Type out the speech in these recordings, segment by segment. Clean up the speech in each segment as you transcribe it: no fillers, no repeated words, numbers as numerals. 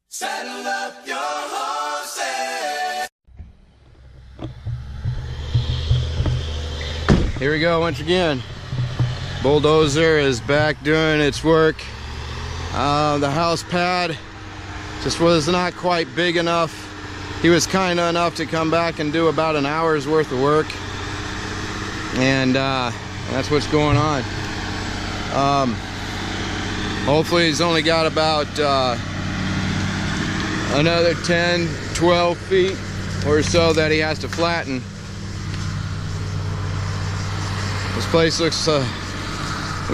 Saddle up your horses. Here we go once again. Bulldozer is back doing its work. The house pad just was not quite big enough. He was kind enough to come back and do about an hour's worth of work, and that's what's going on. Hopefully he's only got about another 10-12 feet or so that he has to flatten. This place looks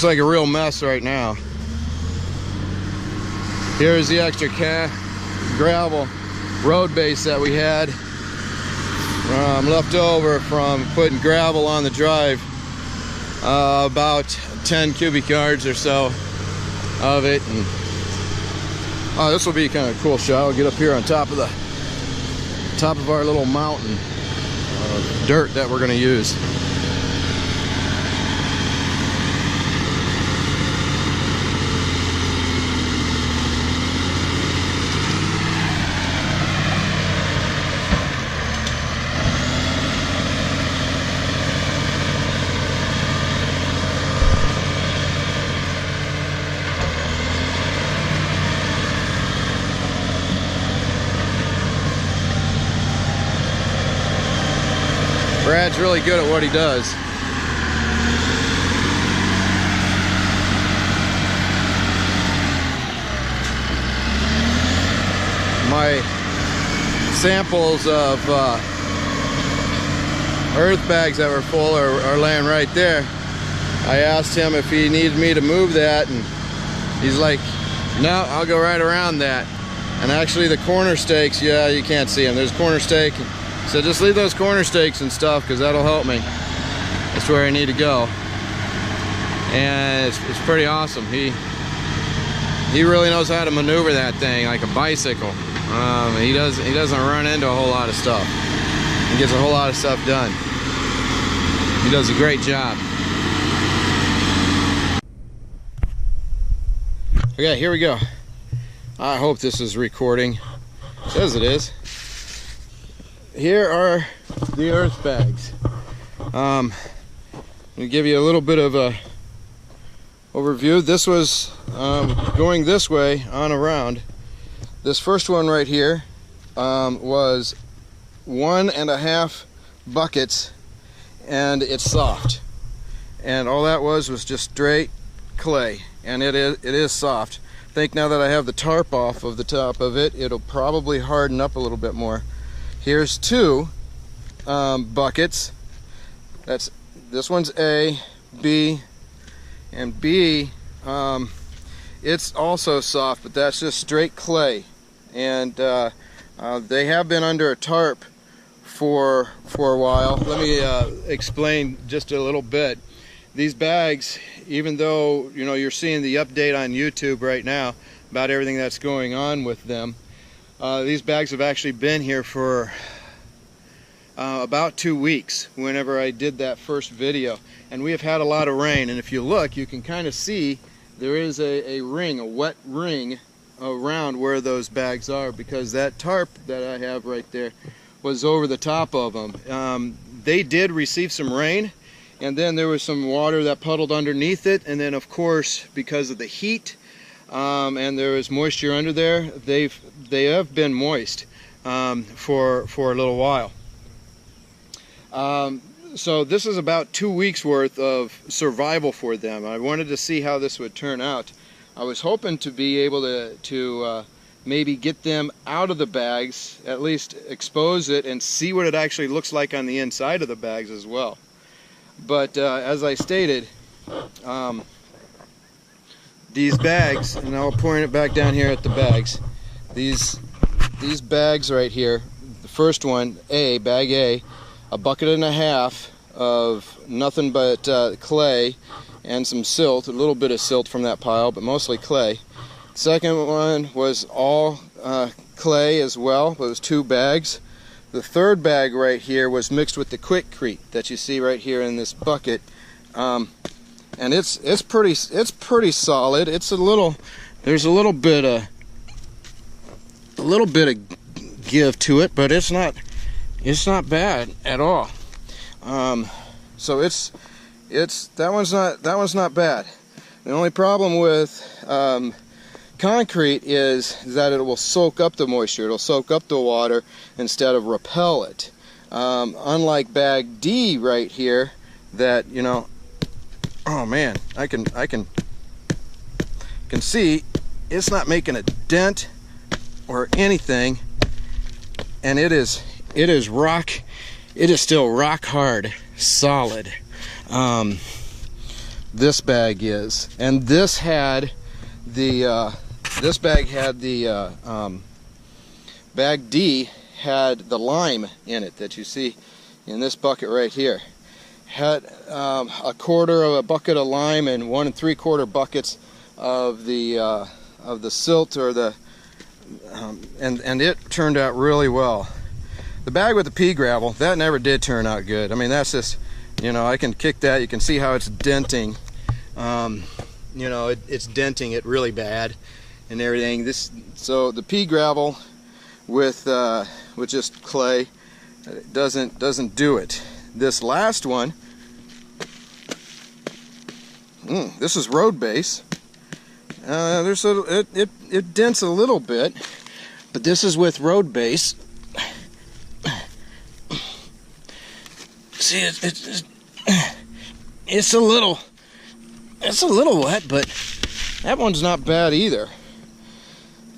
like a real mess right now. Here's the extra gravel road base that we had left over from putting gravel on the drive. About 10 cubic yards or so of it. And this will be kind of a cool shot. I'll get up here on top of our little mountain of dirt that we're going to use. Brad's really good at what he does. My samples of earth bags that were full are laying right there. I asked him if he needed me to move that, and he's like, no, I'll go right around that. And actually the corner stakes, yeah, you can't see them. There's a corner stake. So just leave those corner stakes and stuff, because that'll help me. That's where I need to go. And it's pretty awesome. He really knows how to maneuver that thing like a bicycle. He doesn't run into a whole lot of stuff. He gets a whole lot of stuff done. He does a great job. Okay, here we go. I hope this is recording. It says it is. Here are the earth bags. Let me give you a little bit of a overview. This was going this way on around. This first one right here was 1.5 buckets, and it's soft. And all that was just straight clay, and it is soft. I think now that I have the tarp off of the top of it, it'll probably harden up a little bit more. Here's 2 buckets. This one's A, B, and B. It's also soft, but that's just straight clay. And they have been under a tarp for a while. Let me explain just a little bit. These bags, even though you're seeing the update on YouTube right now about everything that's going on with them, these bags have actually been here for about 2 weeks whenever I did that first video, and we have had a lot of rain. And if you look, you can kind of see there is a ring, a wet ring around where those bags are, because that tarp that I have right there was over the top of them. They did receive some rain, and then there was some water that puddled underneath it, and then of course because of the heat and there is moisture under there, they have been moist for a little while. So this is about 2 weeks worth of survival for them. I wanted to see how this would turn out. I was hoping to be able to maybe get them out of the bags, at least expose it and see what it actually looks like on the inside of the bags as well. But as I stated, these bags, and I'll point it back down here at the bags, these bags right here, the first one, A, bag A, 1.5 buckets of nothing but clay and some silt, a little bit of silt from that pile, but mostly clay. Second one was all clay as well. It was 2 bags. The third bag right here was mixed with the Quikrete that you see right here in this bucket, and it's pretty solid. It's a little, there's a little bit of little bit of give to it, but it's not bad at all. So that one's not bad. The only problem with concrete is that it will soak up the moisture. It'll soak up the water instead of repel it. Unlike bag D right here, that, you know, oh man, I can see it's not making a dent or anything, and it is still rock hard, solid. This bag is, and this had the bag D had the lime in it that you see in this bucket right here. Had a quarter of a bucket of lime and 1 3/4 buckets of the silt, or the and it turned out really well. The bag with the pea gravel, that never did turn out good. I mean, that's just, you know, I can kick that. You can see how it's denting. You know, it's denting it really bad and everything. So the pea gravel with just clay doesn't do it. This last one, this is road base. It dents a little bit, but this is with road base. See, it's a little wet, but that one's not bad either.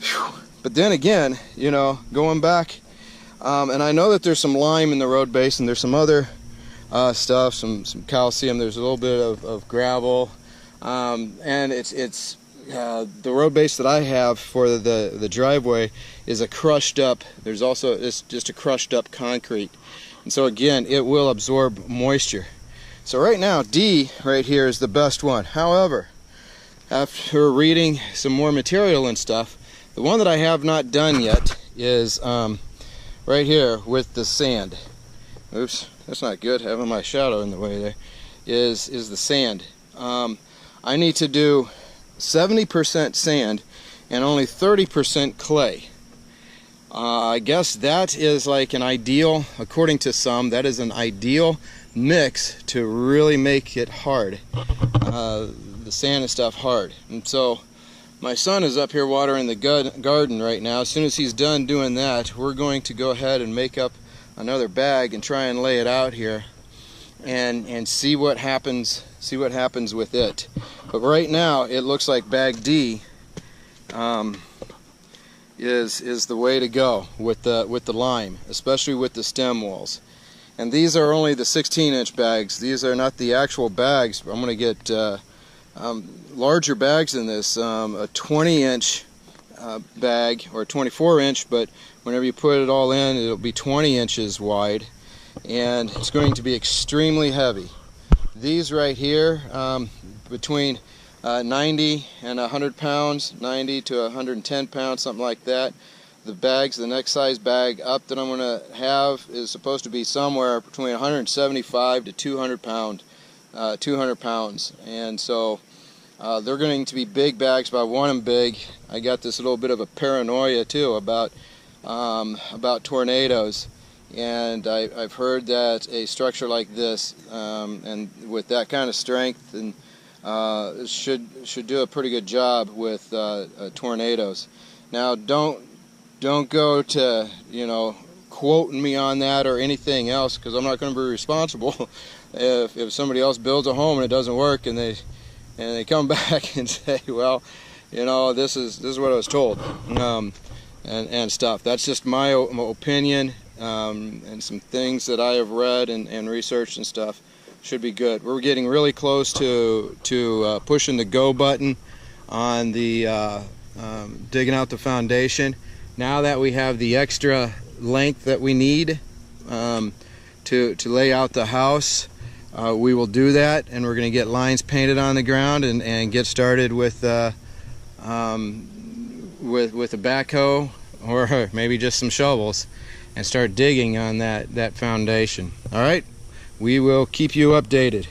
Whew. But then again, you know, going back, and I know that there's some lime in the road base, and there's some other stuff, some calcium. There's a little bit of gravel, and it's the road base that I have for the driveway is a crushed up. There's also, it's just a crushed up concrete, and so again, it will absorb moisture. So right now, D right here is the best one. However, after reading some more material and stuff, the one that I have not done yet is right here with the sand. Oops, that's not good, having my shadow in the way there. Is the sand. I need to do 70% sand and only 30% clay. I guess that is like an ideal, according to some, that is an ideal mix to really make it hard, the sand and stuff hard. And so my son is up here watering the garden right now. As soon as he's done doing that, we're going to go ahead and make up another bag and try and lay it out here and see what happens with it. But right now it looks like bag D is the way to go with the lime, especially with the stem walls. And these are only the 16-inch bags. These are not the actual bags. I'm going to get larger bags than this, a 20-inch bag or a 24-inch, but whenever you put it all in, it'll be 20 inches wide, and it's going to be extremely heavy. These right here, between 90 and 100 pounds, 90 to 110 pounds, something like that. The bags, the next size bag up that I'm going to have is supposed to be somewhere between 175 to 200 pounds, and so they're going to be big bags, but I want them big. I got this little bit of a paranoia too about tornadoes, and I've heard that a structure like this and with that kind of strength and should do a pretty good job with tornadoes. Now don't go to, you know, quoting me on that or anything else, because I'm not going to be responsible if somebody else builds a home and it doesn't work, and they come back and say, well, you know, this is what I was told, and stuff. That's just my opinion, and some things that I have read and researched and stuff. Should be good. We're getting really close to pushing the go button on the digging out the foundation. Now that we have the extra length that we need to lay out the house, we will do that, and we're going to get lines painted on the ground and get started with a backhoe or maybe just some shovels and start digging on that foundation. All right, we will keep you updated.